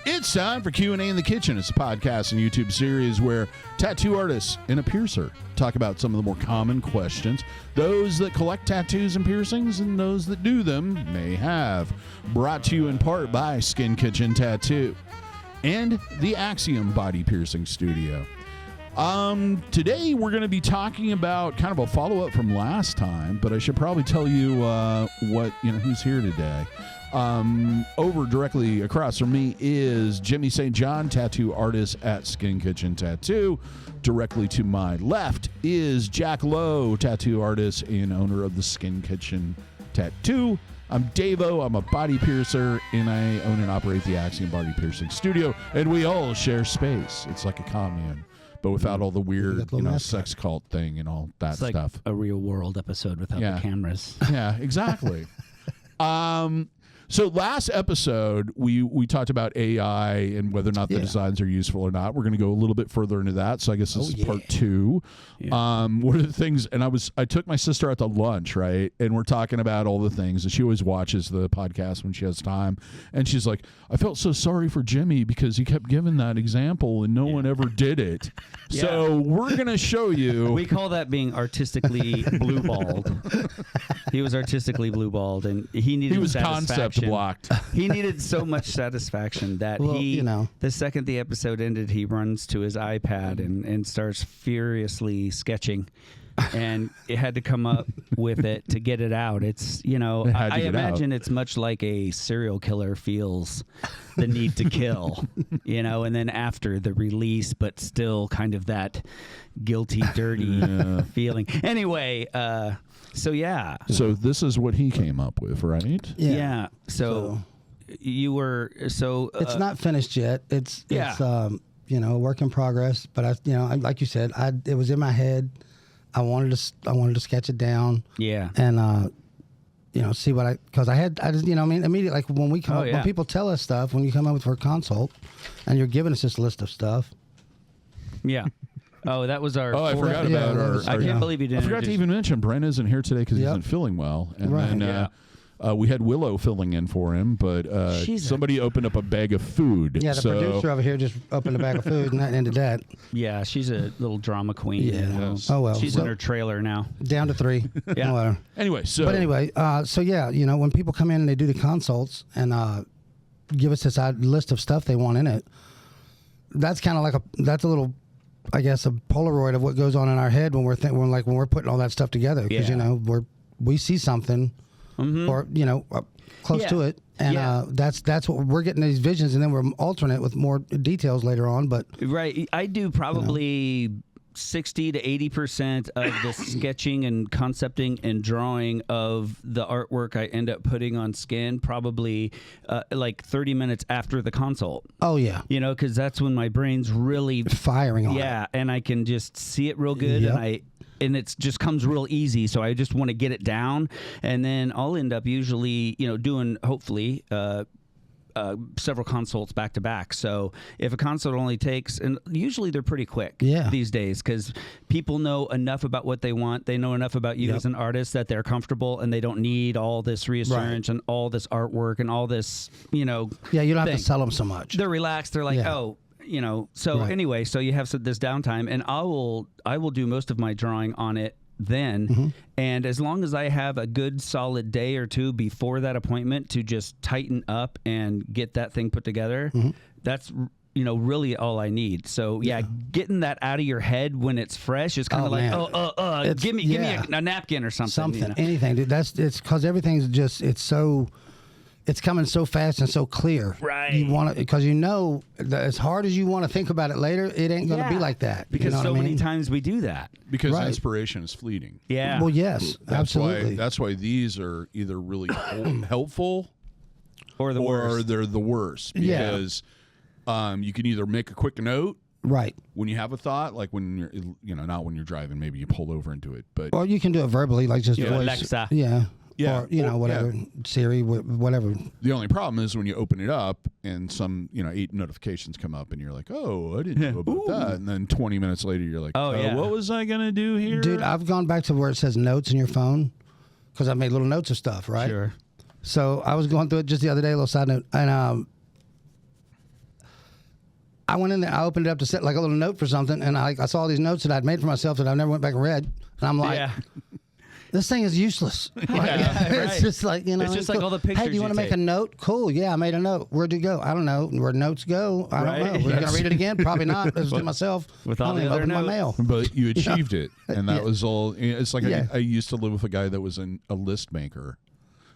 It's time for Q&A in the Kitchen. It's a podcast and YouTube series where tattoo artists and a piercer talk about some of the more common questions those that collect tattoos and piercings and those that do them may have. Brought to you in part by Skin Kitchen Tattoo and the Axiom Body Piercing Studio. Today we're going to be talking about kind of a follow-up from last time, but I should probably tell you who's here today. Over directly across from me is Jimmy St. John, tattoo artist at Skin Kitchen Tattoo. Directly to my left is Jack Lowe, tattoo artist and owner of the Skin Kitchen Tattoo. I'm DaVo. I'm a body piercer, and I own and operate the Axiom Body Piercing Studio, and we all share space. It's like a commune, but without all the weird, sex cult thing and all that stuff. Like a real world episode without the cameras. Yeah, exactly. So last episode, we talked about AI and whether or not the designs are useful or not. We're going to go a little bit further into that. So I guess this is part two. Yeah. One of the things, and I took my sister out to lunch, right? And we're talking about all the things. And she always watches the podcast when she has time. And she's like, I felt so sorry for Jimmy because he kept giving that example and no one ever did it. Yeah. So we're going to show you. We call that being artistically blue-balled. He was artistically blue-balled, and he was concept blocked. He needed so much satisfaction that the second the episode ended, he runs to his iPad and starts furiously sketching. And it had to come up with it to get it out. It's, I imagine it's much like a serial killer feels the need to kill, and then after the release, but still kind of that guilty, dirty feeling. Anyway, So this is what he came up with, right? Yeah. So you were it's not finished yet. It's a work in progress. But like you said, it was in my head. I wanted to sketch it down. Yeah. And see what immediately, like when we come up, when people tell us stuff, when you come up for a consult, and you're giving us this list of stuff. Yeah. Oh, that was our. Oh, I forgot about our. I can't believe you didn't. I forgot to even mention Brent isn't here today because he isn't feeling well, and then we had Willow filling in for him, but somebody opened up a bag of food. Yeah, the producer over here just opened a bag of food, and that ended that. Yeah, she's a little drama queen. Yeah. Oh well. She's in her trailer now. Down to 3. Yeah. Anyway, when people come in and they do the consults and give us this list of stuff they want in it, that's kind of like that's a little. I guess a Polaroid of what goes on in our head when we're putting all that stuff together, because we see something or close to it, and that's what we're getting, these visions, and then we're altering it with more details later on. But I do probably 60 to 80% of the sketching and concepting and drawing of the artwork I end up putting on skin, probably like 30 minutes after the consult. Oh yeah, because that's when my brain's really firing on. Yeah, and I can just see it real good, and it just comes real easy. So I just want to get it down, and then I'll end up usually doing hopefully. Several consults back to back. So if a consult only takes, and usually they're pretty quick these days, because people know enough about what they want. They know enough about you as an artist that they're comfortable and they don't need all this research and all this artwork and all this, you don't have to sell them so much. They're relaxed. They're like, anyway, so you have this downtime, and I will do most of my drawing on it then, and as long as I have a good solid day or two before that appointment to just tighten up and get that thing put together, that's really all I need. So getting that out of your head when it's fresh is kind of give me a napkin or something. Anything, dude. It's because everything's just it's coming so fast and so clear. Right. You want it because that as hard as you want to think about it later, it ain't going to be like that. Because many times we do that. Because inspiration is fleeting. Yeah. Well, yes, absolutely. That's why these are either really helpful or they're the worst. Because you can either make a quick note. Right. When you have a thought, like when you're, not when you're driving, maybe you pull over into it. But you can do it verbally, like just voice. Alexa. Yeah. Yeah, or whatever, Siri, whatever. The only problem is when you open it up and some, 8 notifications come up and you're like, oh, I didn't know about that. And then 20 minutes later, you're like, what was I going to do here? Dude, I've gone back to where it says notes in your phone because I made little notes of stuff, right? Sure. So I was going through it just the other day, a little side note, and I went in there, I opened it up to set like a little note for something, and I saw these notes that I'd made for myself that I never went back and read, and I'm like, this thing is useless. It's just like, you know, it's just like all the pictures. Hey, do you want to make a note? Cool. Yeah, I made a note. Where'd you go? I don't know. Where notes go? I don't know. We're gonna read it again? Probably not. It's to myself. With all the other notes. My mail. But you achieved it, and that was all. It's like I used to live with a guy that was a list maker.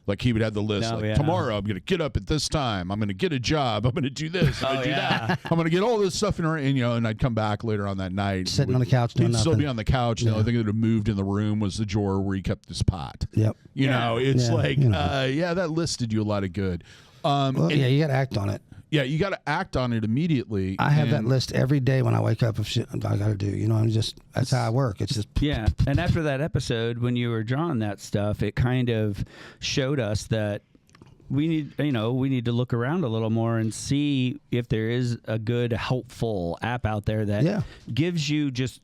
Like he would have the list. Tomorrow I'm going to get up at this time. I'm going to get a job. I'm going to do this. I'm going to do that. I'm going to get all this stuff in. And and I'd come back later on that night, sitting on the couch doing nothing. He'd still be on the couch. The only thing that had moved in the room was the drawer where he kept his pot. Yep. It's like, that list did you a lot of good. You got to act on it. Yeah, you got to act on it immediately. I have that list every day when I wake up of shit I got to do. That's how I work. It's just And after that episode, when you were drawing that stuff, it kind of showed us that we need to look around a little more and see if there is a good, helpful app out there that gives you just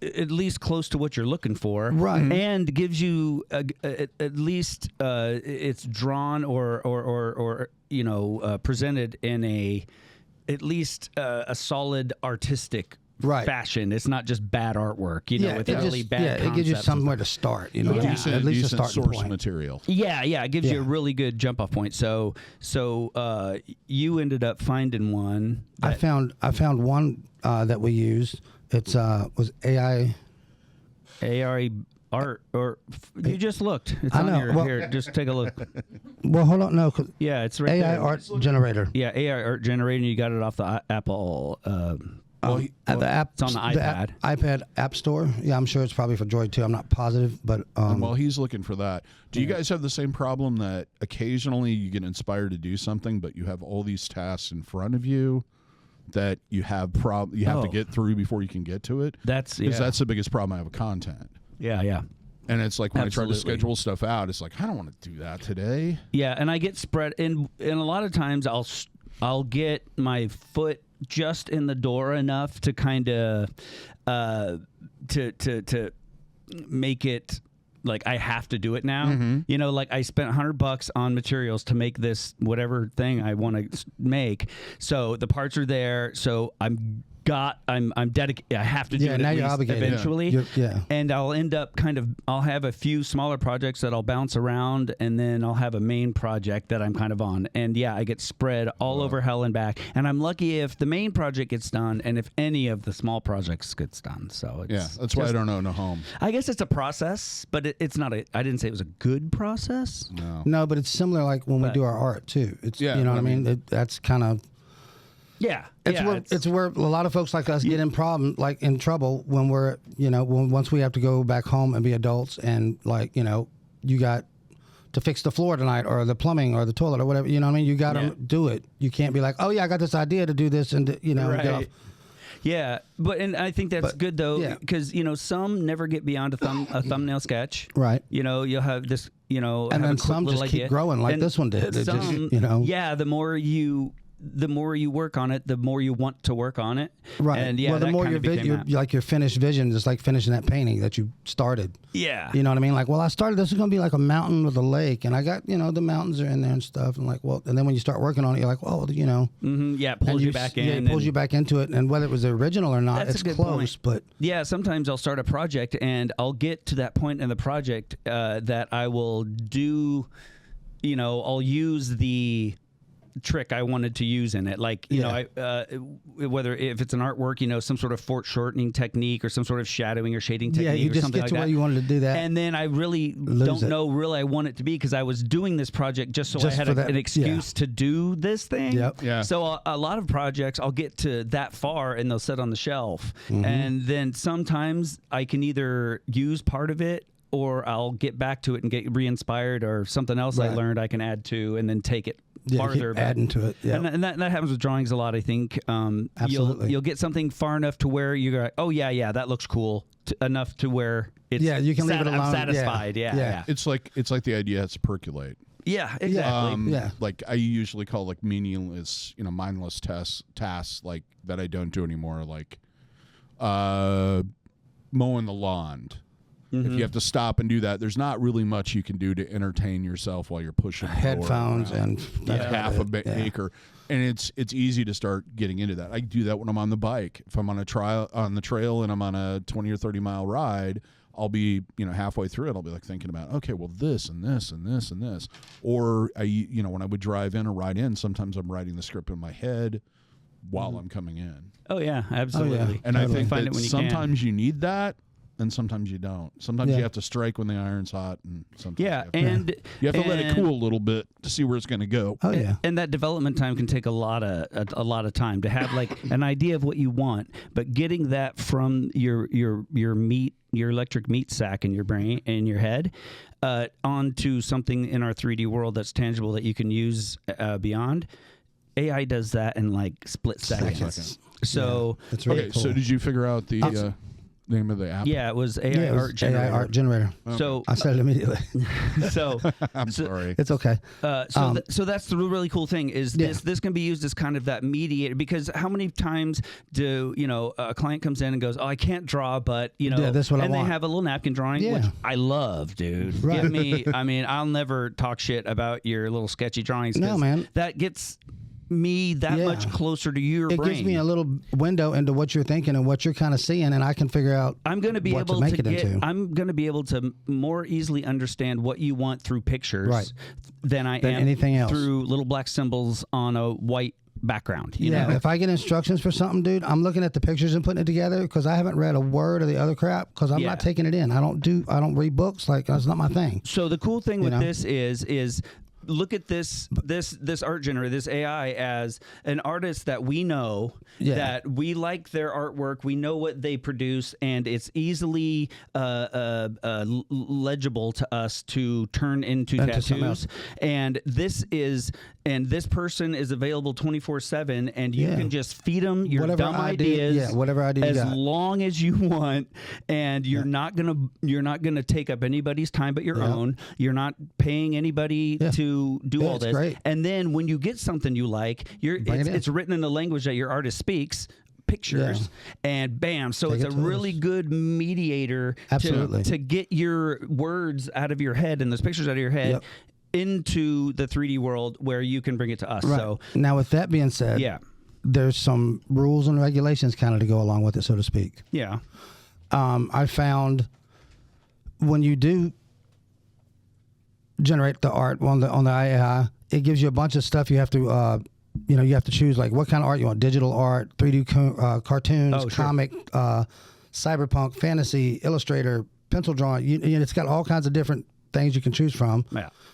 at least close to what you're looking for, right? And gives you at least it's drawn or presented in at least a solid artistic fashion. It's not just bad artwork, with really bad. It gives you somewhere to start. At least a starting source point. Material. It gives you a really good jump off point. So you ended up finding one. I found one that we used. It's was AI art, or you just looked. It's on here. Just take a look. Well, hold on. No. It's right AI there. art generator. Yeah, AI art generator. And you got it off the Apple. The app. It's on the iPad. iPad App Store. Yeah, I'm sure it's probably for Droid too. I'm not positive, but while he's looking for that, do you guys have the same problem that occasionally you get inspired to do something, but you have all these tasks in front of you that you have to get through before you can get to it? That's the biggest problem I have with content. Yeah. And it's like when I try to schedule stuff out, it's like I don't want to do that today. Yeah, and I get spread, and a lot of times I'll get my foot just in the door enough to kind of to make it like I have to do it now. Mm-hmm. Like I spent $100 on materials to make this whatever thing I want to make. So the parts are there. So I'm dedicated. I have to do it now at you're least obligated. Eventually. Yeah. And I'll end up I'll have a few smaller projects that I'll bounce around, and then I'll have a main project that I'm kind of on. And I get spread all over hell and back. And I'm lucky if the main project gets done and if any of the small projects gets done. So that's why I don't own a home. I guess it's a process, but it's not I didn't say it was a good process. No, but it's similar like when we do our art too. It's you know what I mean? That's kind of It's where a lot of folks like us get in trouble when we're once we have to go back home and be adults and you got to fix the floor tonight or the plumbing or the toilet or whatever, you know what I mean? You got to do it. You can't be like, oh yeah, I got this idea to do this and get off. Yeah, and I think that's good though because some never get beyond a thumbnail sketch. Right. You'll have this and then some just keep growing like this one did. The more you work on it, the more you want to work on it. Right. And the more your finished vision is like finishing that painting that you started. Yeah. You know what I mean? Like, I started, this is going to be like a mountain with a lake, and I got, the mountains are in there and stuff. And and then when you start working on it, you're like, it pulls you back in. Yeah, it pulls you back into it. And whether it was the original or not, it's close. But yeah, sometimes I'll start a project and I'll get to that point in the project that I will do, I'll use the trick I wanted to use in it, like whether if it's an artwork, some sort of foreshortening technique or some sort of shadowing or shading technique. You just get to where you wanted to do that, and then I really don't know I want it to be because I was doing this project just I had an excuse to do this thing. Yep. Yeah. So a lot of projects I'll get to that far and they'll sit on the shelf, and then sometimes I can either use part of it or I'll get back to it and get re-inspired or something else I learned I can add to and then take it farther. Adding to it. Yeah. And that happens with drawings a lot, I think. Absolutely. You'll get something far enough to where you're like, oh, yeah, that looks cool, enough to where it's you can leave it alone. I'm satisfied. Yeah. It's like the idea has to percolate. Yeah, exactly. Like I usually call like meaningless, mindless tasks like that I don't do anymore, like mowing the lawn. If you have to stop and do that, there's not really much you can do to entertain yourself while you're pushing headphones and half an acre. And it's easy to start getting into that. I do that when I'm on the bike. If I'm on the trail and I'm on a 20 or 30 mile ride, I'll be, halfway through it, I'll be like thinking about, okay, well, this and this and this and this. Or when I would drive in or ride in, sometimes I'm writing the script in my head while I'm coming in. Oh yeah, absolutely. Oh, yeah. And Totally. I think that sometimes you need that, and sometimes you don't. Sometimes you have to strike when the iron's hot, and sometimes you have to let it cool a little bit to see where it's going to go. Oh yeah, and that development time can take a lot of time to have like an idea of what you want, but getting that from your electric meat sack in your brain and your head onto something in our 3D world that's tangible that you can use beyond. AI does that in like split seconds. So that's really cool. So did you figure out the name of the app? Yeah, it was AI art generator. AI art generator. Okay. So I said it immediately. I'm sorry. It's okay. So that's the really cool thing is this can be used as kind of that mediator, because how many times do a client comes in and goes, oh, I can't draw, but that's what I and want. they have a little napkin drawing, which I love, dude. Right. Give me, I'll never talk shit about your little sketchy drawings. No, man. That gets me that much closer to your brain. It gives me a little window into what you're thinking and what you're kind of seeing, and I can figure out I'm going to be able to into. I'm going to be able to more easily understand what you want through pictures than I am anything else through little black symbols on a white background. You know? If I get instructions for something, dude, I'm looking at the pictures and putting it together because I haven't read a word of the other crap because I'm not taking it in. I don't read books. Like, that's not my thing. So the cool thing with this is look at this art generator, this AI, as an artist that we know, that we like their artwork, we know what they produce, and it's easily legible to us to turn into tattoos. And this person is available 24/7, and you can just feed them your dumb ideas, whatever idea as long as you want, and you're not gonna take up anybody's time but your own. You're not paying anybody to do all this. Great. And then when you get something you like, it's written in the language that your artist speaks, pictures, and bam. So it's a really good mediator to get your words out of your head and those pictures out of your head into the 3D world where you can bring it to us. Right. So now, with that being said, there's some rules and regulations kind of to go along with it, so to speak. Yeah. I found when you do generate the art on the AI, it gives you a bunch of stuff you have to you have to choose, like what kind of art you want: digital art, 3D cartoons, comic, cyberpunk, fantasy, illustrator, pencil drawing. It's got all kinds of different things you can choose from,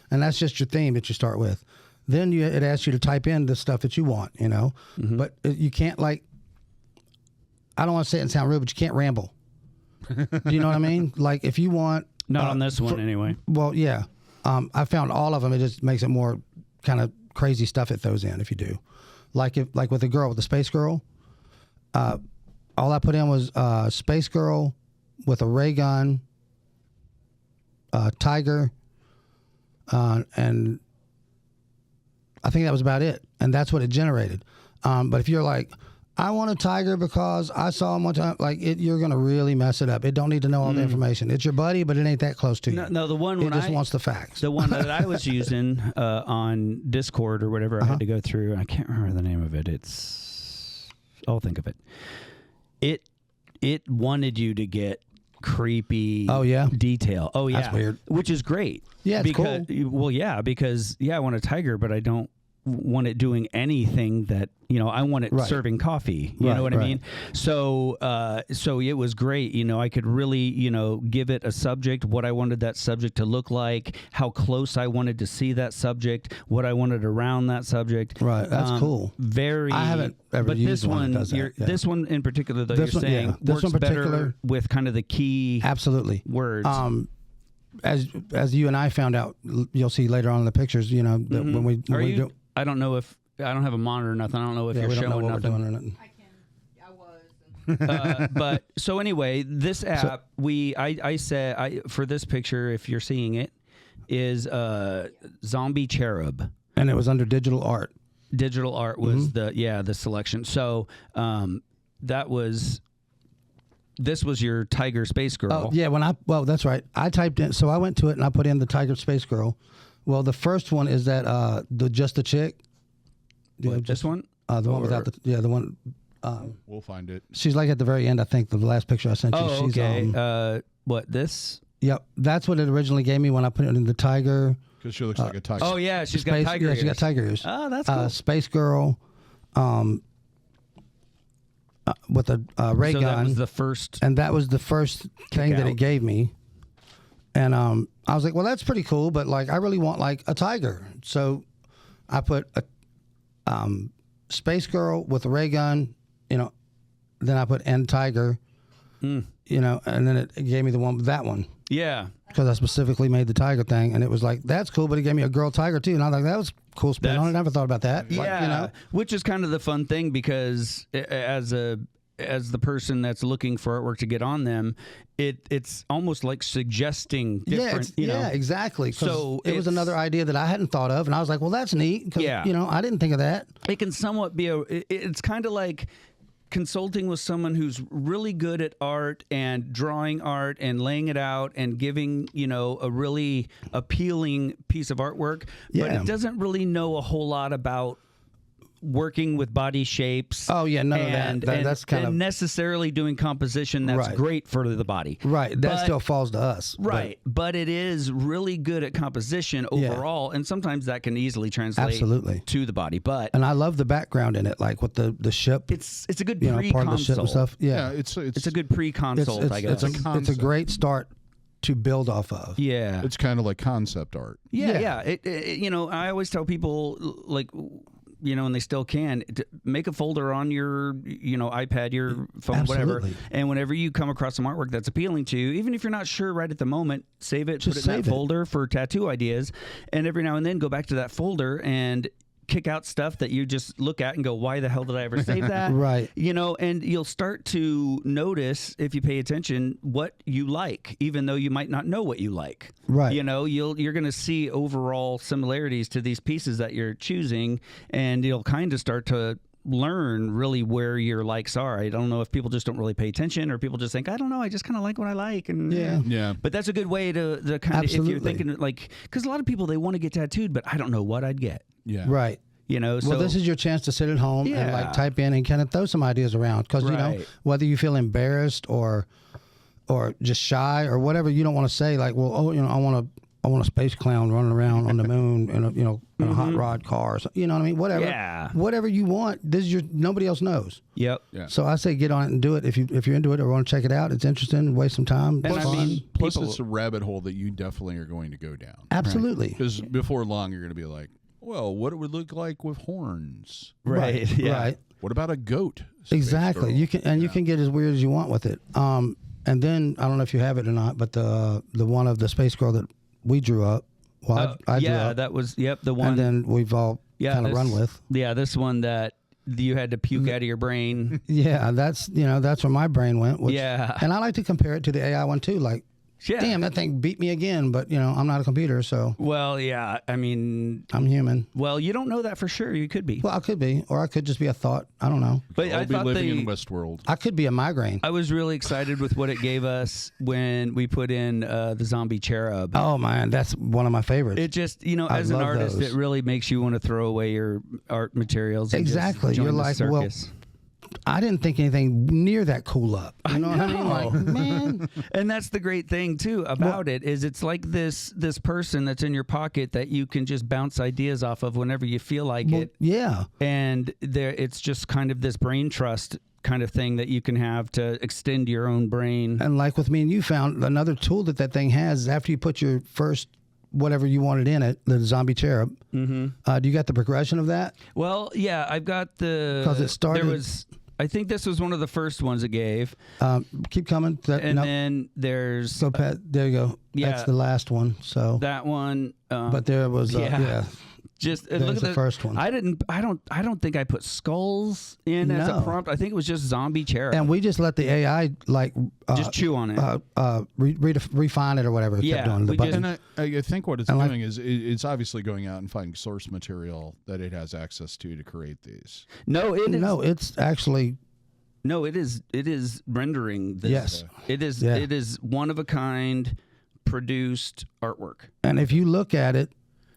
and that's just your theme that you start with. Then it asks you to type in the stuff that you want, but you can't, like, I don't want to say it and sound rude, but you can't ramble. Do you know what I mean? Like, if you want, not on this one anyway. Well, yeah. I found all of them. It just makes it more kind of crazy stuff it throws in if you do. Like with the space girl, all I put in was space girl with a ray gun, tiger, and I think that was about it. And that's what it generated. But if you're like, I want a tiger because I saw him one time, you're going to really mess it up. It don't need to know all the information. It's your buddy, but it ain't that close to you. No, the one it just wants the facts. The one that I was using on Discord or whatever I had to go through, I can't remember the name of it. I'll think of it. It wanted you to get creepy detail. Oh yeah. That's weird. Which is great. Yeah, it's cool. Well, yeah, because I want a tiger, but I don't want it doing anything that I want it serving coffee. You know what I mean? So it was great. I could really give it a subject, what I wanted that subject to look like, how close I wanted to see that subject, what I wanted around that subject. Right, that's cool. Very. I haven't ever used one that does that. This one in particular, though, you're saying works better with kind of the key words. As you and I found out, you'll see later on in the pictures. That when we do. I don't know if I don't have a monitor or nothing. I don't know if you're we don't showing know what nothing. We're doing or nothing. I was. But so anyway, this app I said for this picture, if you're seeing it, is Zombie Cherub, and it was under digital art. Digital art was the selection. So that was this was your Tiger Space Girl. Oh, yeah. That's right. I typed in, so I went to it and I put in the Tiger Space Girl. Well, the first one is that just the chick. This one? The one without the one. We'll find it. She's like at the very end, I think, the last picture I sent you. Oh, she's, okay. What, this? Yep. That's what it originally gave me when I put it in the Tiger. Because she looks like a tiger. Oh, yeah. She's got tiger ears. Yeah, she got tiger ears. Oh, that's cool. Space Girl. With a ray gun. That was the first. And that was the first thing that it gave me. And I was like, well, that's pretty cool, but like I really want like a tiger. So I put a Space Girl with a ray gun, then I put N Tiger, and then it gave me that one. Yeah. Because I specifically made the tiger thing, and it was like, that's cool, but it gave me a girl tiger too. And I was like, that was a cool spin on it. I never thought about that. Yeah. Like, Which is kind of the fun thing, because as the person that's looking for artwork to get on them, it's almost like suggesting different, Yeah, exactly. So it was another idea that I hadn't thought of, and I was like, well, that's neat. Yeah. I didn't think of that. It can somewhat be it's kind of like consulting with someone who's really good at art and drawing art and laying it out and giving, a really appealing piece of artwork, but it doesn't really know a whole lot about working with body shapes. Oh yeah, none of that. That's kind of necessarily doing composition that's great for the body. Right. That still falls to us. Right. But it is really good at composition overall, and sometimes that can easily translate to the body. And I love the background in it, like with the ship. It's a good pre-console. Part of the ship and stuff. Yeah, it's a good pre-console. I guess it's a great start to build off of. Yeah, it's kind of like concept art. Yeah. I always tell people, like, and they still can, make a folder on your, iPad, your phone, whatever. And whenever you come across some artwork that's appealing to you, even if you're not sure right at the moment, save it, put it in that folder for tattoo ideas. And every now and then go back to that folder and kick out stuff that you just look at and go, why the hell did I ever save that? Right. And you'll start to notice, if you pay attention, what you like, even though you might not know what you like. Right. You're going to see overall similarities to these pieces that you're choosing, and you'll kind of start to learn really where your likes are. I don't know if people just don't really pay attention, or people just think, I don't know, I just kind of like what I like. And yeah. But that's a good way to kind of, if you're thinking, like, because a lot of people, they want to get tattooed, but I don't know what I'd get. Yeah. Right. So well, this is your chance to sit at home and like type in and kind of throw some ideas around, because whether you feel embarrassed or just shy or whatever, you don't want to say like, well, I want a space clown running around on the moon in a hot rod car, or something, you know what I mean? Whatever you want. This is nobody else knows. Yep. Yeah. So I say get on it and do it if you're into it or want to check it out. It's interesting. Waste some time. And it's fun. Plus it's a rabbit hole that you definitely are going to go down. Absolutely. Because before long you're going to be like, well, what it would look like with horns. Right. Yeah. Right. What about a goat? Exactly. You can get as weird as you want with it. And then I don't know if you have it or not, but the one of the Space Girl that we drew up. Well, I drew up. That was the one. And then we've all kind of run with. Yeah, this one that you had to puke out of your brain. Yeah, that's where my brain went. And I like to compare it to the AI one too. Like, damn, that thing beat me again, but I'm not a computer, so. Well, yeah, I mean, I'm human. Well, you don't know that for sure. You could be. Well, I could be, or I could just be a thought. I don't know. But I'll be living in Westworld. I could be a migraine. I was really excited with what it gave us when we put in the zombie cherub. Oh man, that's one of my favorites. It just, as an artist, it really makes you want to throw away your art materials. And exactly. You're like, well, I didn't think anything near that cool up. You know what I mean? Like, man. And that's the great thing too about it, is it's like this person that's in your pocket that you can just bounce ideas off of whenever you feel like it. Yeah. And it's just kind of this brain trust kind of thing that you can have to extend your own brain. And like with me and you, found another tool that thing has is after you put your first whatever you wanted in it, the zombie cherub. Mm-hmm. Do you got the progression of that? Well, yeah, I've got because it started. I think this was one of the first ones it gave. Keep coming. Then there's... So, Pat, there you go. Yeah, that's the last one. So that one. But there was... Just look at the first one. I don't think I put skulls in as a prompt. I think it was just zombie cherub. And we just let the AI just chew on it, refine it or whatever. It kept doing. And I think what it's doing is it's obviously going out and finding source material that it has access to create these. No, it's actually No, it is rendering this. Yes. It is one of a kind produced artwork. And if you look at it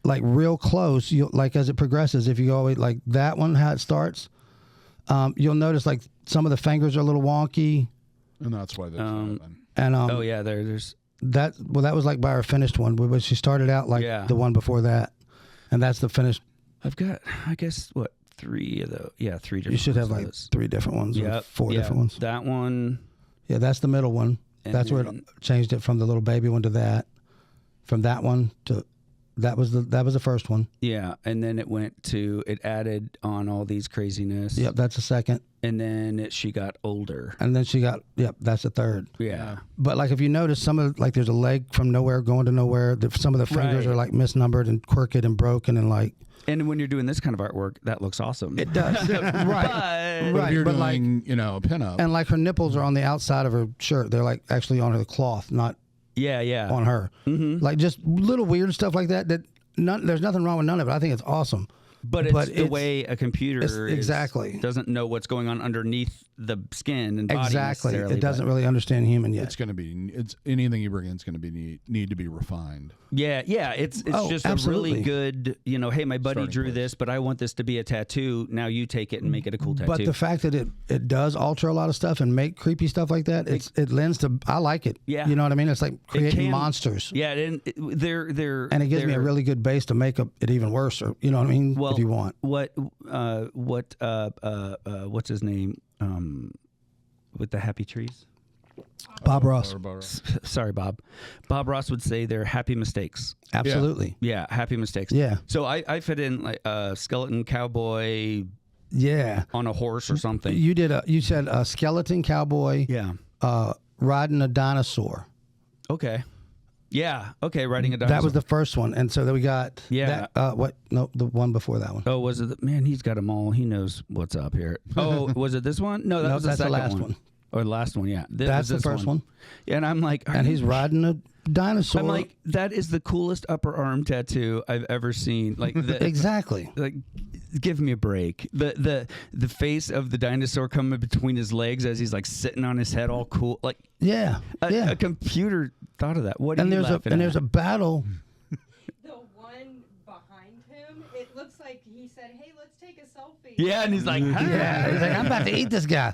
like real close, you like as it progresses, if you go like that one, how it starts, you'll notice like some of the fingers are a little wonky. And that's why there's and oh yeah, there's that. Well, that was like by our finished one, but she started out like the one before that, and that's the finished. I've got, I guess, what, 3 of those? Yeah, 3 different. You should have ones like 3 different ones, or 4 different ones. That one. Yeah, that's the middle one. That's where it changed it from the little baby one to that. From that one to that was the first one. Yeah, and then it added on all these craziness. Yep, that's the second. And then she got older. And then she got, that's the third. Yeah. But like if you notice some of like there's a leg from nowhere going to nowhere. Some of the fingers are like misnumbered and crooked and broken and like. And when you're doing this kind of artwork, that looks awesome. It does. Right. But if you're doing, like, a pinup. And like her nipples are on the outside of her shirt. They're like actually on her cloth, not on her. Mm-hmm. Like just little weird stuff like that. There's nothing wrong with none of it. I think it's awesome. But it's the way a computer doesn't know what's going on underneath the skin and body. Exactly. It doesn't really understand human yet. It's anything you bring in is going to need to be refined. Yeah. It's just absolutely. A really good, hey, my buddy drew this, but I want this to be a tattoo. Now you take it and make it a cool tattoo. But the fact that it does alter a lot of stuff and make creepy stuff like that, it lends to, I like it. Yeah. You know what I mean? It's like creating monsters. Yeah. And it gives me a really good base to make it even worse, or you know what I mean? Well, if you want. What's his name? With the happy trees? Bob Ross. Sorry, Bob. Bob Ross would say they're happy mistakes. Absolutely. Yeah, happy mistakes. Yeah. So I fit in like a skeleton cowboy. Yeah. On a horse or something. You said a skeleton cowboy. Yeah. Riding a dinosaur. Okay. Yeah. Okay. Riding a dinosaur. That was the first one, and so then we got. Yeah. What? No, the one before that one. Oh, was it? Man, he's got them all. He knows what's up here. Oh, was it this one? No, that's the last one. Or the last one, yeah. That's the first one. Yeah, and I'm like, and he's riding a dinosaur. I'm like, that is the coolest upper arm tattoo I've ever seen. Like exactly. Like, give me a break. The face of the dinosaur coming between his legs as he's like sitting on his head, all cool. Like a computer thought of that. What? There's a battle. The one behind him, it looks like he said, "Hey, let's take a selfie." Yeah, and he's like, he's like, I'm about to eat this guy.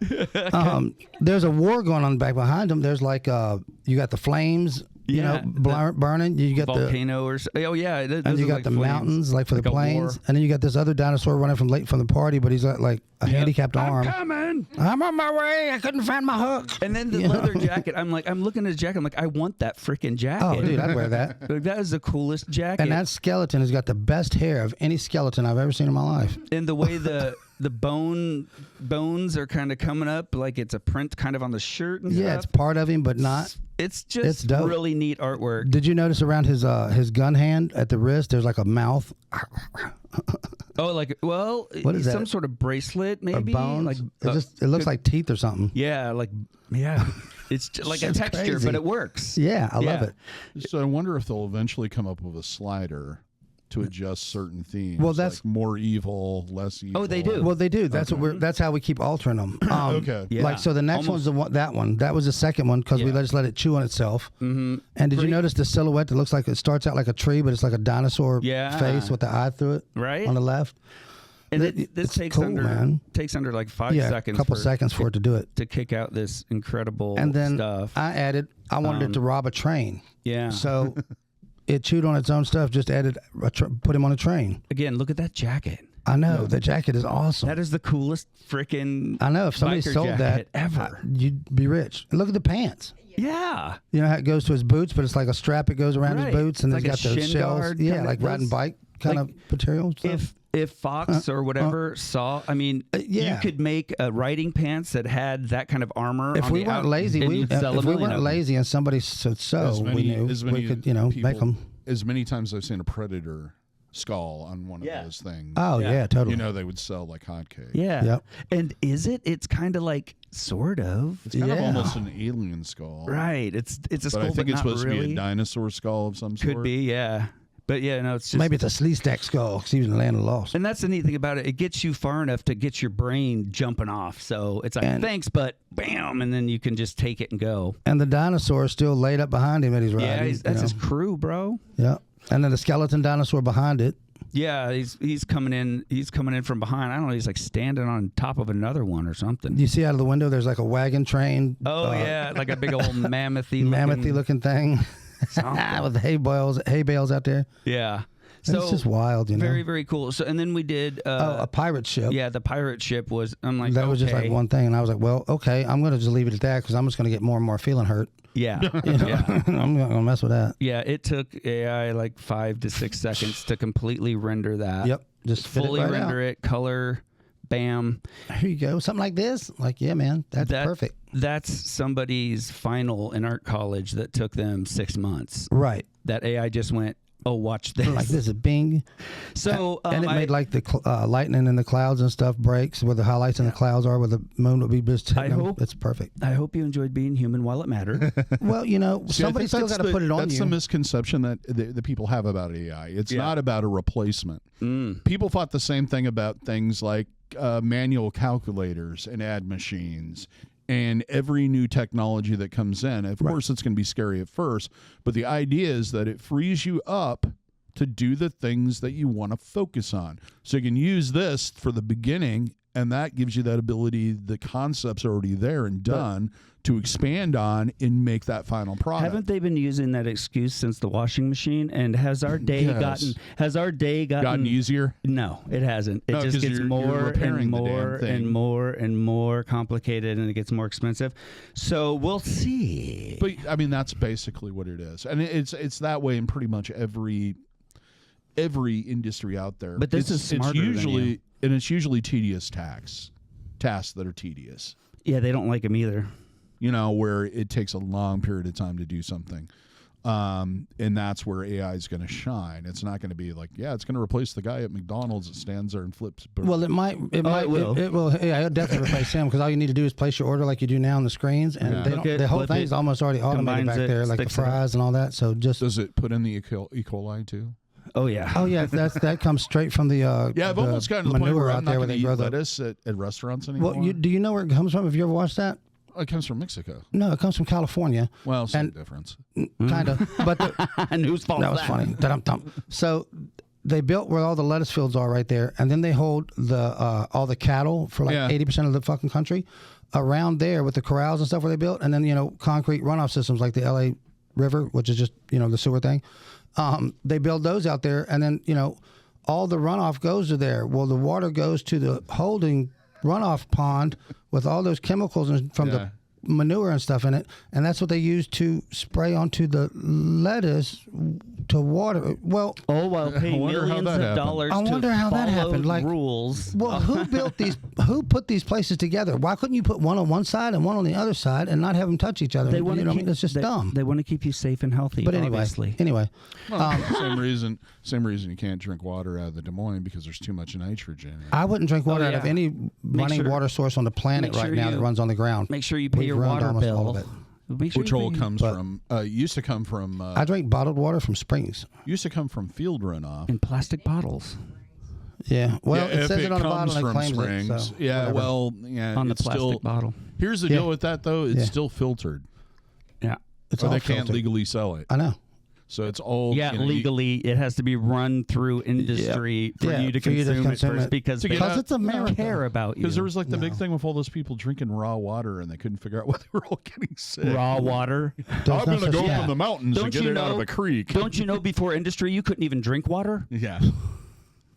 There's a war going on back behind him. There's like you got the flames. Burning. You got volcano or and you got like the flames, mountains, like for the plains, and then you got this other dinosaur running from the party, but he's got like a handicapped arm. I'm coming. I'm on my way. I couldn't find my hook. And then the leather jacket. I'm looking at his jacket. I'm like, I want that freaking jacket. Oh, dude, I'd wear that. Like, that is the coolest jacket. And that skeleton has got the best hair of any skeleton I've ever seen in my life. And the way the bones are kind of coming up, like it's a print kind of on the shirt and stuff. It's part of him, but not. It's just really neat artwork. Did you notice around his gun hand at the wrist, there's like a mouth? Oh, what is some sort of bracelet, maybe? Or bones? Like it looks like teeth or something. Yeah, it's just like a texture, crazy. But it works. Yeah, I love it. So I wonder if they'll eventually come up with a slider to adjust certain themes. Well, that's like more evil, less evil. Oh, they do. Well, they do. That's that's how we keep altering them. Okay. Yeah. Like so, the next one's that one. That was the second one because we just let it chew on itself. Mm-hmm. And did you notice the silhouette that looks like it starts out like a tree, but it's like a dinosaur face with the eye through it, right on the left. And this takes cool, under like 5 seconds. A couple seconds for it to do it, to kick out this incredible and then stuff. I wanted it to rob a train. Yeah. So. It chewed on its own stuff, just put him on a train. Again, look at that jacket. I know. The jacket is awesome. That is the coolest freaking I know. If somebody sold that, ever, you'd be rich. And look at the pants. Yeah. You know how it goes to his boots, but it's like a strap that goes around his boots, and it's it's got the shells. Yeah, like riding bike kind of material. If Fox or whatever saw, I mean, you could make riding pants that had that kind of armor. If we weren't lazy, and somebody said we could, make them. As many times I've seen a Predator skull on one of those things. Oh yeah, totally. They would sell like hotcakes. Yeah. Yep. And it's kind of like sort of. It's kind of almost an alien skull. Right. It's a skull, but I think it's supposed to be a dinosaur skull of some sort. Could be, yeah. But yeah, no, it's just maybe it's a slee stack skull because he was in the land of the lost. And that's the neat thing about it. It gets you far enough to get your brain jumping off. So it's like, thanks, but bam, and then you can just take it and go. And the dinosaur is still laid up behind him that he's riding. Yeah, that's his crew, bro. Yeah, and then the skeleton dinosaur behind it. Yeah, he's coming in. He's coming in from behind. I don't know. He's like standing on top of another one or something. You see out of the window, there's like a wagon train. Oh yeah, like a big old mammothy looking thing with hay bales out there. Yeah. So it's just wild, Very, very cool. So, and then we did a pirate ship. Yeah, the pirate ship was. I'm like, that was just like one thing, and I was like, well, okay, I'm going to just leave it at that because I'm just going to get more and more feeling hurt. Yeah, yeah. I'm not going to mess with that. Yeah, it took AI like 5 to 6 seconds to completely render that. Yep, just fully render it, color, bam. Here you go, something like this. Like, yeah, man, that's perfect. That's somebody's final in art college that took them 6 months. Right. That AI just went, oh, watch this. Like this is Bing. So and it made like the lightning in the clouds and stuff breaks where the highlights in the clouds are, where the moon would be just hitting them. It's perfect. I hope you enjoyed being human while it mattered. Well, somebody's still got to put it on you. That's the misconception that the people have about AI. It's not about a replacement. People thought the same thing about things like manual calculators and ad machines. And every new technology that comes in, of course, it's going to be scary at first, but the idea is that it frees you up to do the things that you want to focus on. So you can use this for the beginning, and that gives you that ability, the concept's already there and done, to expand on and make that final product. Haven't they been using that excuse since the washing machine? And has our day gotten easier? No, it hasn't. It just gets more and more and more and more complicated, and it gets more expensive. So we'll see. But I mean, that's basically what it is, and it's that way in pretty much every industry out there. But this is smarter than you. And it's usually tedious tasks that are tedious. Yeah, they don't like them either. Where it takes a long period of time to do something. And that's where AI is going to shine. It's not going to be like, it's going to replace the guy at McDonald's that stands there and flips. Well, it will. Yeah, it'll definitely replace him because all you need to do is place your order like you do now on the screens, and the whole thing's almost already automated back there, like the fries and all that. So does it put in the E. coli too? Oh yeah. Oh yeah. That comes straight from the I've almost gotten to the point where I'm not going to eat grow lettuce at restaurants anymore. Well, do you know where it comes from? Have you ever watched that? It comes from Mexico. No, it comes from California. Well, same difference. Kind of. But and whose fault that was funny. So they built where all the lettuce fields are right there, and then they hold all the cattle for like 80% of the fucking country around there with the corrals and stuff where they built, and then concrete runoff systems like the LA River, which is just the sewer thing. They build those out there, and then all the runoff goes to there. Well, the water goes to the holding runoff pond with all those chemicals from the manure and stuff in it, and that's what they use to spray onto the lettuce to water. Well, while paying millions of dollars I wonder how that happened. Like rules. Well, who built these? Who put these places together? Why couldn't you put one on one side and one on the other side and not have them touch each other? They want to keep, it's just dumb. They want to keep you safe and healthy. But obviously. Anyway, same reason you can't drink water out of the Des Moines because there's too much nitrogen. I wouldn't drink water out of any running water source on the planet right now that runs on the ground. Make sure you pay your water bill. Which all comes from used to come from I drink bottled water from springs. Used to come from field runoff in plastic bottles. Yeah, well, it says it on the bottle and it claims springs. it. So yeah, whatever. On the plastic bottle. Here's the deal with that though: it's still filtered. Yeah, so they can't legally sell it. I know. So it's all legally it has to be run through industry for you to consume it first because it's America. Care about you. Because there was like the big thing with all those people drinking raw water and they couldn't figure out why they were all getting sick. Raw water. I'm going to go from the mountains and get it out of a creek. Don't you know before industry you couldn't even drink water? Yeah.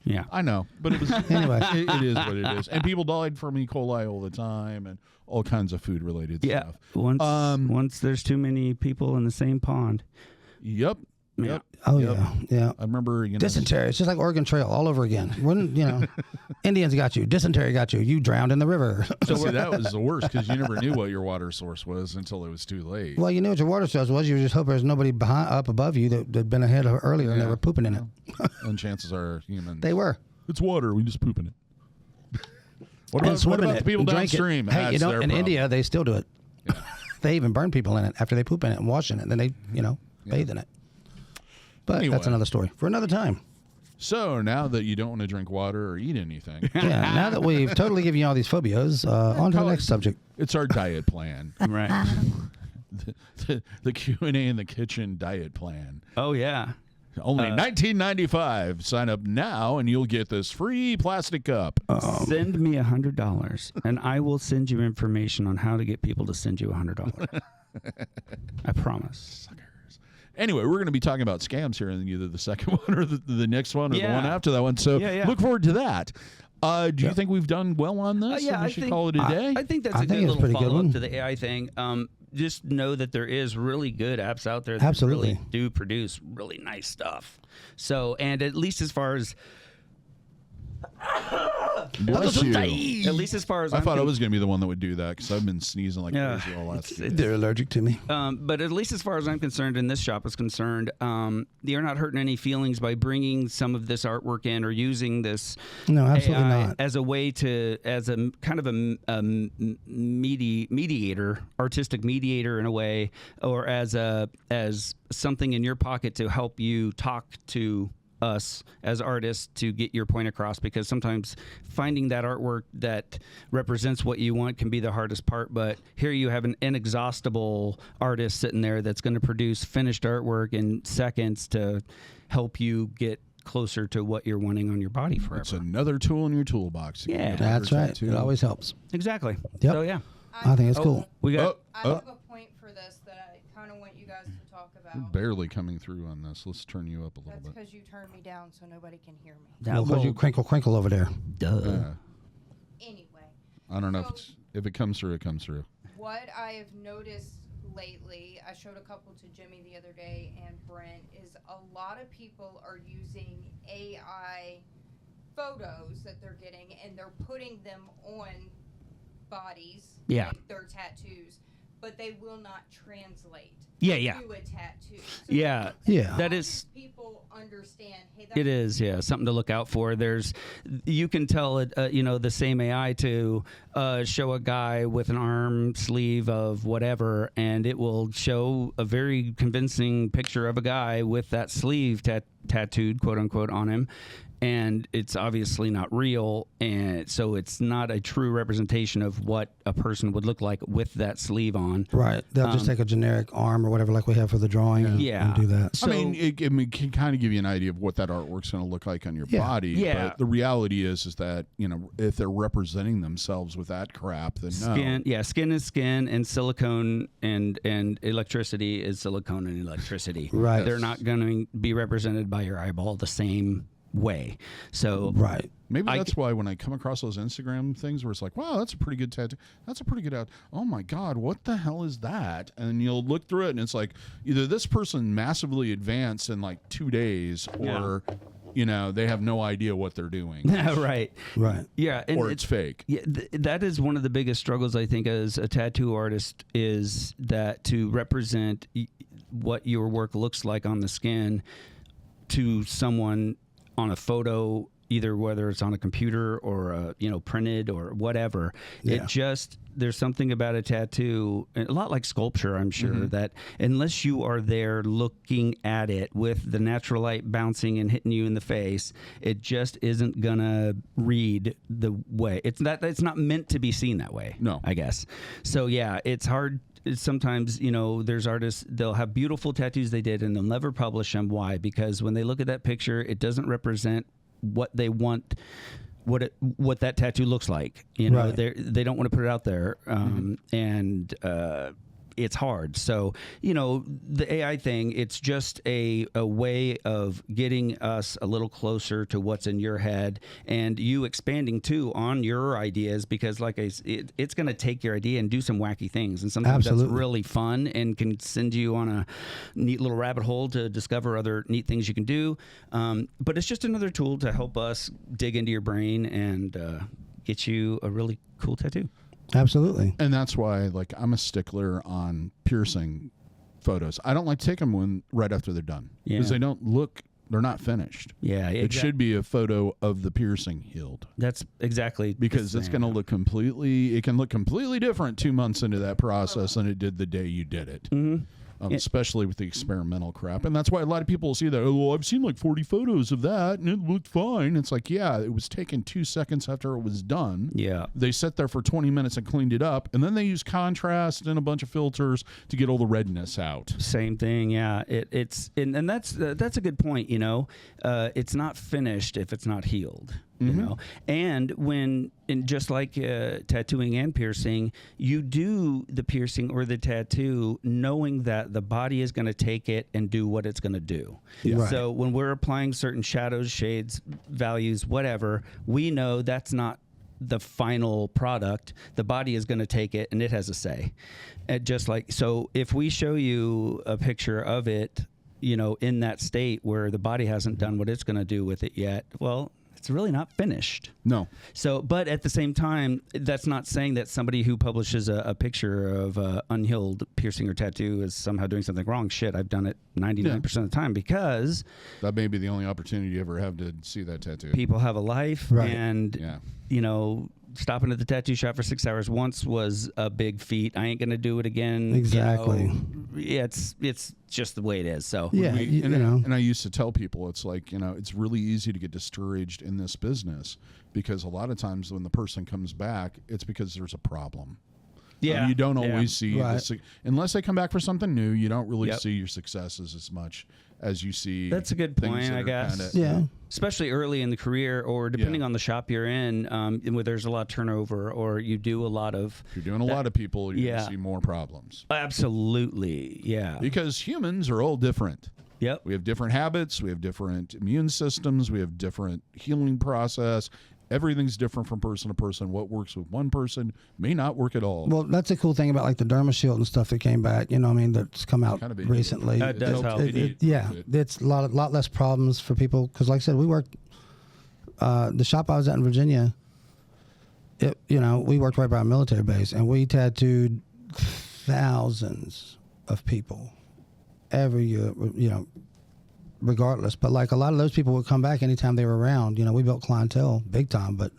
Yeah, I know, but it was anyway. It is what it is, and people died from E. coli all the time, and all kinds of food related stuff. Once there's too many people in the same pond. Yep. Yeah. Oh yeah. I remember dysentery. It's just like Oregon Trail all over again. When Indians got you, dysentery got you. You drowned in the river. So see, that was the worst because you never knew what your water source was until it was too late. Well, you knew what your water source was. You were just hoping there's nobody up above you that had been ahead earlier and they were pooping in it. And chances are humans. They were. It's water. We just poop in it. What about the people downstream? Hey, in India they still do it. Yeah. They even burn people in it after they poop in it and wash in it. And then they bathe in it. But Anyway. that's another story for another time. So now that you don't want to drink water or eat anything, Yeah, now that we've totally given you all these phobias, on to the next subject. it's our diet plan. Right. The Q&A in the kitchen diet plan. Oh, yeah. Only $19.95. Sign up now and you'll get this free plastic cup. Send me $100 and I will send you information on how to get people to send you $100. I promise. Anyway, we're going to be talking about scams here in either the second one or the next one or the Yeah. one after that one. So look forward to that. Do you think we've done well on this? Yeah, and we should call it a day? I think that's I a think good it's little pretty good follow-up one. to the AI thing. Just know that there is really good apps out there that Absolutely. really do produce really nice stuff. So, and at least as far as Bless you. at least as far as I I'm thought I was going to be the one that would do that because I've been sneezing like Yeah, crazy all last week. They're allergic to me. But at least as far as I'm concerned, and this shop is concerned, you're not hurting any feelings by bringing some of this artwork in or using this No, absolutely AI not. as a way to, as a kind of a mediator, artistic mediator in a way, or as something in your pocket to help you talk to us as artists to get your point across, because sometimes finding that artwork that represents what you want can be the hardest part, but here you have an inexhaustible artist sitting there that's going to produce finished artwork in seconds to help you get closer to what you're wanting on your body forever. It's another tool in your toolbox. to Yeah. get That's better right. tattoo. It always helps. Exactly. Yep. So yeah, I think it's cool. we got I have a point for this that I kind of want you guys to talk We're about. barely coming through on this. Let's turn you up a little That's bit. because you turned me down so nobody can hear me. Well, because you crinkle over there. Yeah. Anyway, I don't know So- if it comes through, it comes through. what I have noticed lately, I showed a couple to Jimmy the other day and Brent, is a lot of people are using AI photos that they're getting and they're putting them on bodies, Yeah. like their tattoos, but they will not translate yeah. to a tattoo. So Yeah. Yeah. how That do is- people understand, hey, that's It is, yeah, something to look out for. You can tell it, the same AI to show a guy with an arm sleeve of whatever, and it will show a very convincing picture of a guy with that sleeve tattooed, quote unquote, on him. And it's obviously not real, and so it's not a true representation of what a person would look like with that sleeve on. Right. They'll just take a generic arm or whatever like we have for the drawing and do that. So, I mean, it can kind of give you an idea of what that artwork's going to look like on your body. Yeah. But the reality is that, if they're representing themselves with that crap, then skin is skin, and silicone and electricity is silicone and electricity. Right. They're not going to be represented by your eyeball the same way. So Right. Maybe that's why when I come across those Instagram things where it's like, wow, that's a pretty good tattoo. That's a pretty good out. Oh my God, what the hell is that? And you'll look through it and it's like either this person massively advanced in like 2 days or, they have no idea what they're doing. right. Right. Yeah. And Or it's fake. Yeah, that is one of the biggest struggles I think as a tattoo artist, is that to represent what your work looks like on the skin to someone on a photo, either whether it's on a computer or printed or whatever. Yeah. There's something about a tattoo, a lot like sculpture, I'm sure, that unless you are there looking at it with the natural light bouncing and hitting you in the face, it just isn't gonna read the way it's not meant to be seen that way. No. I guess. So yeah, it's hard. Sometimes, there's artists, they'll have beautiful tattoos they did and they'll never publish them. Why? Because when they look at that picture, it doesn't represent what they want, what that tattoo looks like. Right. They don't want to put it out there. And it's hard. So, the AI thing, it's just a way of getting us a little closer to what's in your head, and you expanding too on your ideas, because it's going to take your idea and do some wacky things. And sometimes that's really fun and can send you on a neat little rabbit hole to discover other neat things you can do. But it's just another tool to help us dig into your brain and get you a really cool tattoo. Absolutely. And that's why, I'm a stickler on piercing photos. I don't like to take them right after they're done because they don't look. They're not finished. Yeah, it should be a photo of the piercing healed. That's exactly because it's going to look completely. It can look completely different 2 months into that process than it did the day you did it. especially with the experimental crap. And that's why a lot of people will see that, oh, well, I've seen like 40 photos of that and it looked fine. It's like, yeah, it was taken 2 seconds after it was done. Yeah. They sat there for 20 minutes and cleaned it up, and then they use contrast and a bunch of filters to get all the redness out. Same thing, yeah. And that's a good point. It's not finished if it's not healed. You know, and just like tattooing and piercing, you do the piercing or the tattoo knowing that the body is going to take it and do what it's going to do. Yeah. Right. So when we're applying certain shadows, shades, values, whatever, we know that's not the final product. The body is going to take it and it has a say. And just like, so if we show you a picture of it, in that state where the body hasn't done what it's going to do with it yet, well, it's really not finished. No. So, but at the same time, that's not saying that somebody who publishes a picture of unhealed piercing or tattoo is somehow doing something wrong. Shit, I've done it 99% of the time because that may be the only opportunity you ever have to see that tattoo. People have a life, right. And stopping at the tattoo shop for 6 hours once was a big feat. I ain't gonna do it again. Exactly. It's just the way it is. So yeah, and I used to tell people, it's like, it's really easy to get discouraged in this business because a lot of times when the person comes back, it's because there's a problem. Yeah, you don't always see right. unless they come back for something new. You don't really see your successes as much as you see. That's a good point, I guess. Especially early in the career, or depending on the shop you're in, where there's a lot of turnover, or you do a lot of. If you're doing a lot of people, you're going to see more problems. Absolutely, yeah. Because humans are all different. Yep. We have different habits. We have different immune systems. We have different healing process. Everything's different from person to person. What works with one person may not work at all. Well, that's a cool thing about like the Derma Shield and stuff that came back. That's come out recently. That does help. It's a lot less problems for people because, like I said, we worked. The shop I was at in Virginia. We worked right by a military base, and we tattooed thousands of people every year. Regardless, but like a lot of those people would come back anytime they were around. We built clientele big time, but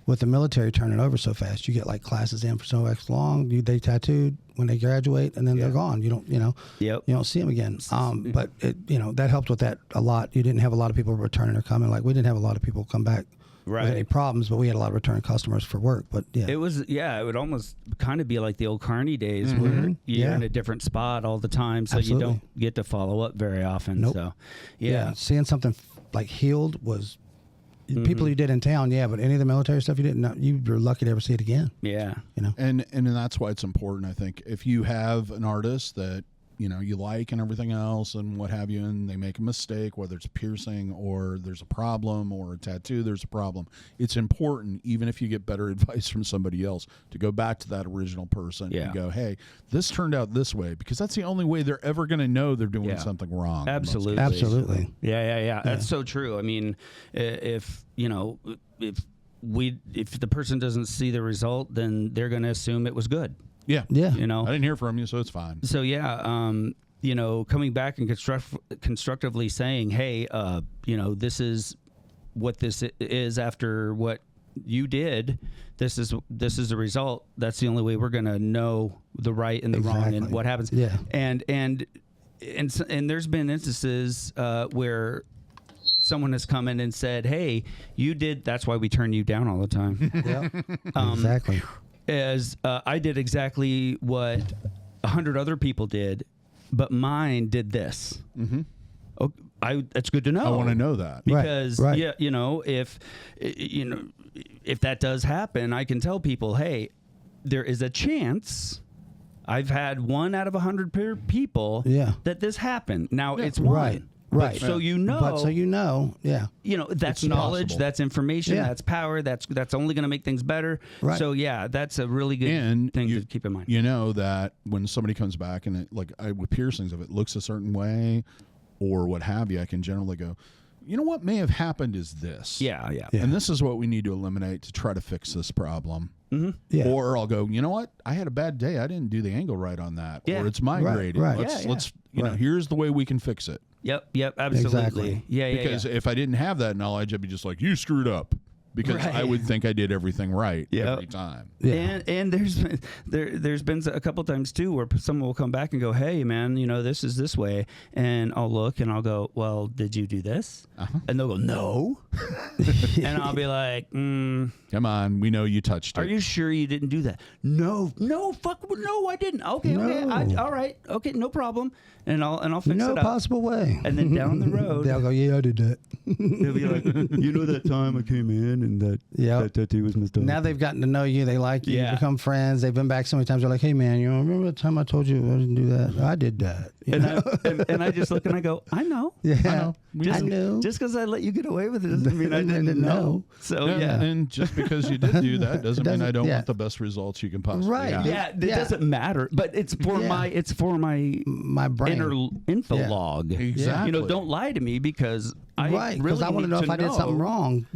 with the military turning over so fast, you get like classes in for so long. They tattooed when they graduate, and then they're gone. You don't see them again. But that helped with that a lot. You didn't have a lot of people returning or coming. Like we didn't have a lot of people come back with any problems, but we had a lot of return customers for work. But it would almost kind of be like the old Carney days where you're in a different spot all the time, so you don't get to follow up very often. Nope. So seeing something like healed was people you did in town, but any of the military stuff you didn't know, you were lucky to ever see it again. And that's why it's important. I think if you have an artist that you like and everything else and what have you, and they make a mistake, whether it's piercing or there's a problem or a tattoo, there's a problem. It's important, even if you get better advice from somebody else, to go back to that original person and go, hey, this turned out this way, because that's the only way they're ever going to know they're doing something wrong. Absolutely. Yeah. That's so true. I mean, if the person doesn't see the result, then they're going to assume it was good. Yeah. I didn't hear from you, so it's fine. So coming back and constructively saying, hey, this is what this is after what you did. This is the result. That's the only way we're gonna know the right and the wrong and what happens. Yeah. And there's been instances where someone has come in and said, hey, you did. That's why we turn you down all the time. Exactly. As I did exactly what 100 other people did, but mine did this. Mm-hmm. That's good to know. I want to know that because if that does happen, I can tell people, hey, there is a chance. I've had 1 out of 100 people that this happened. Now it's one. Right. So that's knowledge, that's information, that's power, that's only going to make things better. Right. So that's a really good thing to keep in mind. You know that when somebody comes back and with piercings, if it looks a certain way or what have you, I can generally go, what may have happened is this. Yeah. And this is what we need to eliminate to try to fix this problem. Mm-hmm. Yeah. Or I'll go, I had a bad day. I didn't do the angle right on that. Yeah. Or it's migrating. Right. Let's here's the way we can fix it. Yep, absolutely. Exactly. Yeah. Because if I didn't have that knowledge, I'd be just like, you screwed up. because I would think I did everything right every time. Yeah. And there's been a couple times too where someone will come back and go, "Hey man, this is this way," and I'll look and I'll go, "Well, did you do this?" And they'll go, "No," and I'll be like, "Come on, we know you touched it. Are you sure you didn't do that?" No, I didn't. Okay, all right, okay, no problem, and I'll fix it up. No possible way. And then down the road, they'll go, "Yeah, I did that." They'll be like, that time I came in and that tattoo was messed up. Now they've gotten to know you. They like you. Yeah. Become friends. They've been back so many times. They're like, "Hey, man, remember the time I told you I didn't do that? I did that." And I just look and I go, "I know. Yeah, I know. Just because I let you get away with it doesn't mean I didn't know." So and just because you did do that doesn't mean I don't want the best results you can possibly have. Yeah, it doesn't matter. But it's for my brain. inner info log. Exactly. Don't lie to me because I because I want to know if I did something wrong.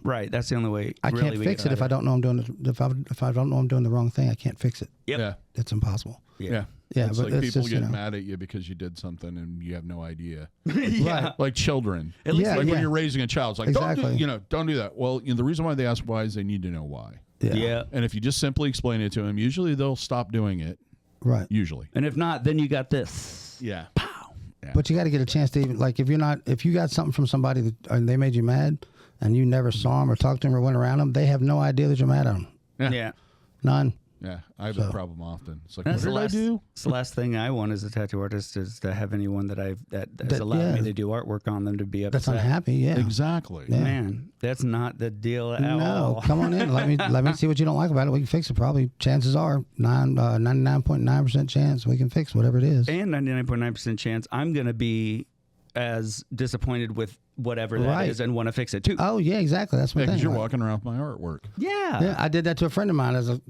Right. That's the only way. I can't fix it if I don't know I'm doing if I don't know I'm doing the wrong thing. I can't fix it. Yep. Yeah. It's impossible. Yeah. It's but like it's people just, get mad at you because you did something and you have no idea. Yeah. Like children. At least when you're raising a child, it's like, exactly. don't do that. Well, the reason why they ask why is they need to know why. Yeah. And if you just simply explain it to them, usually they'll stop doing it. Right. Usually. And if not, then you got this. Yeah. Pow. Yeah. But you got to get a chance to even, like, if you got something from somebody and they made you mad and you never saw them or talked to them or went around them, they have no idea that you're mad at them. Yeah. None. Yeah, I have a problem often. It's like, what did I do? It's the last thing I want as a tattoo artist is to have anyone that has allowed me to do artwork on them to be upset. That's unhappy. Yeah, exactly. Yeah. Man, that's not the deal at all. No, come on in. Let me see what you don't like about it. We can fix it. Probably chances are 99.9% chance we can fix whatever it is. And 99.9% chance I'm going to be as disappointed with whatever that is and want to fix it too. Oh yeah, exactly. That's my thing. Because you're walking around with my artwork. Yeah. I did that to a friend of mine a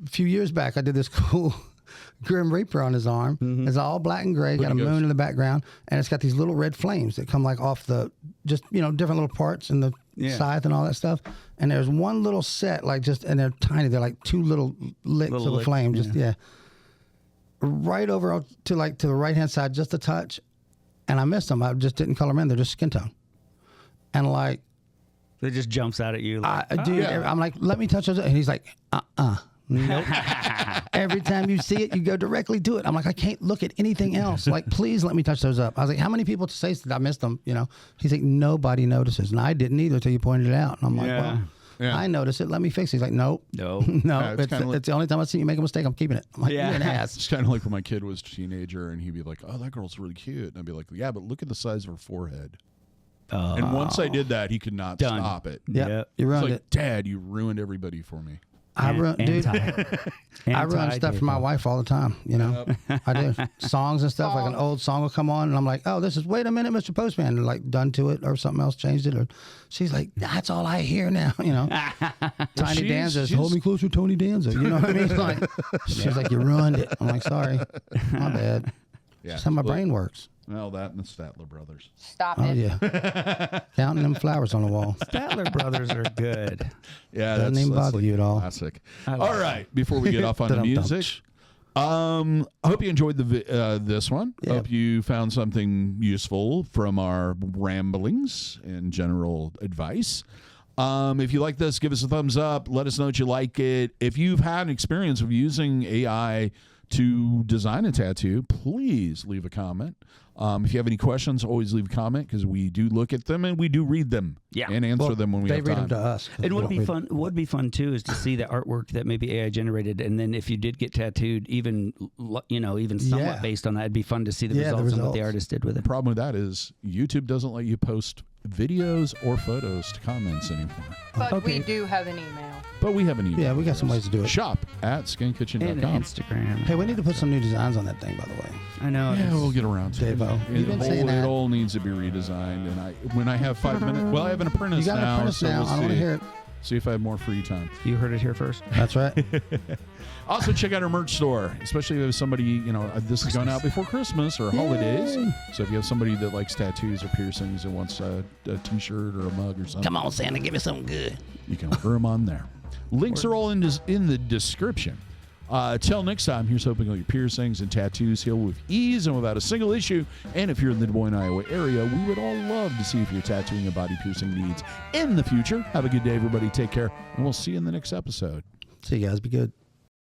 fefew years back. I did this cool Grim Reaper on his arm. Mm-hmm. It's all black and gray, got a moon in the background, and it's got these little red flames that come like off the different little parts and the scythe and all that stuff. And there's one little set, and they're tiny. They're like two little licks of the flame. Right over to the right hand side, just a touch. And I missed them. I just didn't color them in. They're just skin tone. And it just jumps out at you. I'm like, let me touch those. And he's like, nope. Every time you see it, you go directly to it. I'm like, I can't look at anything else. Like, please let me touch those up. I was like, how many people to say that I missed them? He's like, nobody notices. And I didn't either until you pointed it out. And I'm like, well, I noticed it. Let me fix it. He's like, nope. No. It's the only time I've seen you make a mistake. I'm keeping it. I'm like, you're an ass. It's kind of like when my kid was a teenager and he'd be like, oh, that girl's really cute. And I'd be like, yeah, but look at the size of her forehead. And once I did that, he could not stop it. Yeah, you ruined it. Dad, you ruined everybody for me. I run stuff for my wife all the time. I do songs and stuff. Like an old song will come on, and I'm like, "Oh, this is wait a minute, Mr. Postman," and like done to it or something else, changed it. Or she's like, "That's all I hear now." Tiny Danza, hold me closer, Tony Danza. You know what I mean? Like, she's like, "You ruined it." I'm like, "Sorry, my bad." Yeah, that's how my brain works. Well, that and the Statler Brothers. Stop it. Oh, yeah. Counting them flowers on the wall. Statler Brothers are good. Yeah, doesn't even bother you at all. Classic. All right, before we get off on the music, I hope you enjoyed this one. Yeah. Hope you found something useful from our ramblings and general advice. If you like this, give us a thumbs up. Let us know that you like it. If you've had an experience of using AI to design a tattoo, please leave a comment. If you have any questions, always leave a comment because we do look at them and we do read them and answer them when we have time. They read them to us. And what would be fun too is to see the artwork that maybe AI generated, and then if you did get tattooed, even somewhat based on that, it'd be fun to see the results and what the artist did with it. The problem with that is YouTube doesn't let you post videos or photos to comments anymore. But we do have an email. But we have an email. Yeah, we got some ways to do it. shop@skinkitchen.com. And Instagram. Hey, we need to put some new designs on that thing, by the way. I know. Yeah, we'll get around to DaVo. You've been saying that. It all needs to be redesigned. And when I have 5 minutes, well, I have an apprentice now. You got an apprentice now. We'll I don't want to hear it. See if I have more free time. You heard it here first. That's right. Also, check out our merch store, especially if somebody, this is going out before Christmas or holidays. So if you have somebody that likes tattoos or piercings and wants a T-shirt or a mug or something. Come on, Santa, give me something good. You can order them on there. Links are all in the description. Till next time, here's hoping all your piercings and tattoos heal with ease and without a single issue. And if you're in the Des Moines, Iowa area, we would all love to see if you're tattooing and body piercing needs in the future. Have a good day, everybody. Take care, and we'll see you in the next episode. See you guys. Be good.